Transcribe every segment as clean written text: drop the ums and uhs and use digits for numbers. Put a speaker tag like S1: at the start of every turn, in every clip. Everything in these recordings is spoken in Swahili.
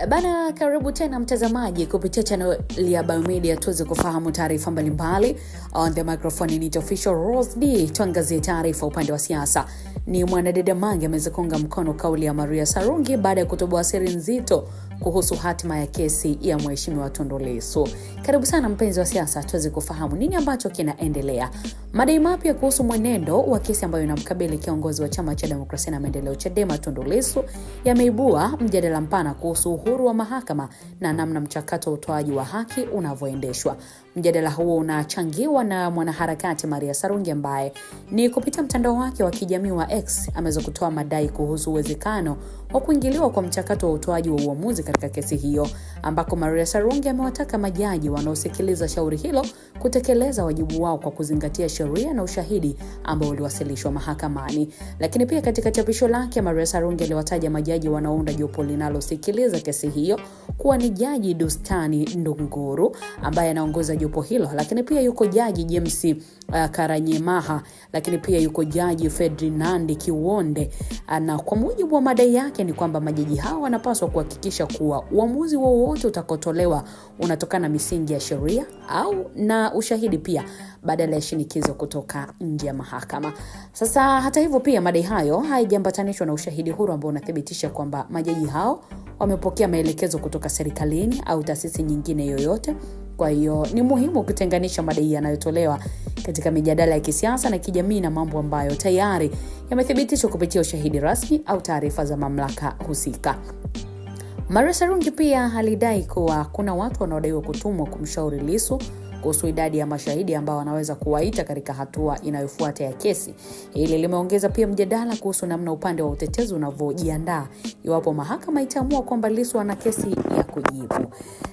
S1: Bana, karibu tena mtazamaji kupitia channel ya Biomedia tuweze kufahamu taarifa mbalimbali. On the microphone ni official Rose B. Tuangazie taarifa upande wa siasa. Ni mwanadada Mange ameweza kuunga mkono kauli ya Maria Sarungi baada ya kutoboa siri nzito kuhusu hatima ya kesi ya Mheshimiwa Tundu Lissu. Karibu sana mpenzi wa siasa tuweze kufahamu nini ambacho kinaendelea. Madai mapya kuhusu mwenendo wa kesi ambayo inamkabili kiongozi wa Chama cha Demokrasia na Maendeleo Chadema Tundu Lissu yameibua mjadala mpana kuhusu uhuru wa mahakama na namna mchakato wa utoaji wa haki unavyoendeshwa. Mjadala huo unachangiwa na mwanaharakati Maria Sarungi ambaye ni kupitia mtandao wake wa kijamii wa X ameweza kutoa madai kuhusu uwezekano wa kuingiliwa kwa mchakato wa utoaji wa uamuzi katika kesi hiyo, ambako Maria Sarungi amewataka majaji wanaosikiliza shauri hilo kutekeleza wajibu wao kwa kuzingatia sheria na ushahidi ambao uliwasilishwa mahakamani. Lakini pia katika chapisho lake Maria Sarungi aliwataja majaji wanaounda jopo linalosikiliza kesi hiyo kuwa ni Jaji Dustani Ndunguru ambaye anaongoza jopo hilo, lakini pia yuko Jaji James Karanyemaha, lakini pia yuko Jaji Ferdinand Kiwonde. Na kwa mujibu wa madai yake ni kwamba majaji hao wanapaswa kuhakikisha kuwa uamuzi wowote utakotolewa unatokana na misingi ya sheria au na ushahidi pia badala ya shinikizo kutoka nje ya mahakama. Sasa hata hivyo pia madai hayo haijambatanishwa na ushahidi huru ambao unathibitisha kwamba majaji hao wamepokea maelekezo kutoka serikalini au taasisi nyingine yoyote. Kwa hiyo ni muhimu kutenganisha madai yanayotolewa katika mijadala ya kisiasa na kijamii na mambo ambayo tayari yamethibitishwa kupitia ushahidi rasmi au taarifa za mamlaka husika. Maria Sarungi pia alidai kuwa kuna watu wanaodaiwa kutumwa kumshauri Lissu kuhusu idadi ya mashahidi ambao wanaweza kuwaita katika hatua inayofuata ya kesi. Hili limeongeza pia mjadala kuhusu namna upande wa utetezi unavyojiandaa iwapo mahakama itaamua kwamba Lissu ana kesi ya kujibu.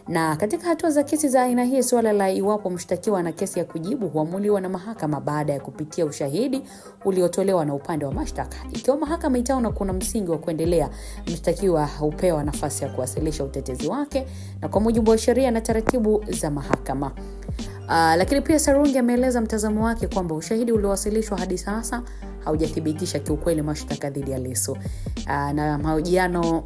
S1: Na katika hatua za kesi za aina hii, swala la iwapo mshtakiwa ana kesi ya kujibu huamuliwa na mahakama baada ya kupitia ushahidi uliotolewa na upande wa mashtaka. Ikiwa mahakama itaona kuna msingi wa kuendelea, mshtakiwa hupewa nafasi ya kuwasilisha utetezi wake na kwa mujibu wa sheria na taratibu za mahakama. Lakini pia Sarungi ameeleza mtazamo wake kwamba ushahidi uliowasilishwa hadi sasa haujathibitisha kiukweli mashtaka dhidi ya Lissu. Na mahojiano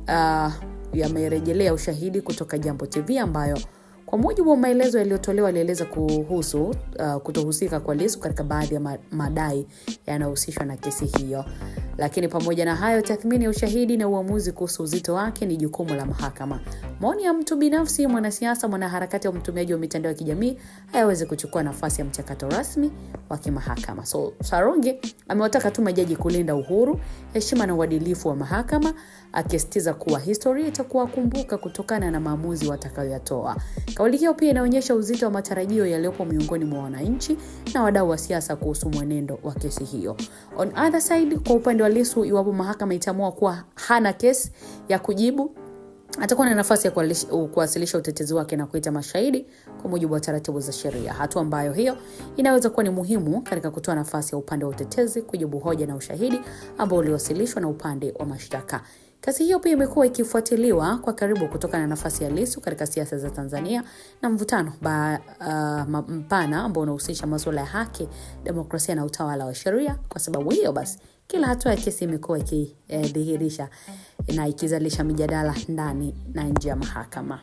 S1: yamerejelea ushahidi kutoka Jambo TV ambayo kwa mujibu wa maelezo yaliyotolewa alieleza kuhusu kutohusika kwa Lissu katika baadhi ya madai yanayohusishwa na kesi hiyo. Lakini pamoja na hayo, tathmini ya ushahidi na uamuzi kuhusu uzito wake ni jukumu la mahakama. Maoni ya mtu binafsi, mwanasiasa, mwanaharakati au mtumiaji wa mitandao ya kijamii hayawezi kuchukua nafasi ya mchakato rasmi wa kimahakama. So Sarungi amewataka tu majaji kulinda uhuru, heshima na uadilifu wa mahakama, akisisitiza kuwa historia itakuwa kumbuka kutokana na maamuzi watakayoyatoa. Kauli hiyo pia inaonyesha uzito wa matarajio yaliyopo miongoni mwa wananchi na wadau wa siasa kuhusu mwenendo wa kesi hiyo. On other side, kwa upande wa Lissu, iwapo mahakama itaamua kuwa hana kesi ya kujibu, atakuwa na nafasi ya kuwasilisha utetezi wake na kuita mashahidi kwa mujibu wa taratibu za sheria. Hatua ambayo hiyo inaweza kuwa ni muhimu katika kutoa nafasi ya upande wa utetezi kujibu hoja na ushahidi ambao uliwasilishwa na upande wa mashtaka. Kesi hiyo pia imekuwa ikifuatiliwa kwa karibu kutokana na nafasi ya Lissu katika siasa za Tanzania na mvutano mpana ambao unahusisha masuala ya haki, demokrasia na utawala wa sheria. Kwa sababu hiyo basi kila hatua ya kesi imekuwa ikidhihirisha na ikizalisha mijadala ndani na nje ya mahakama.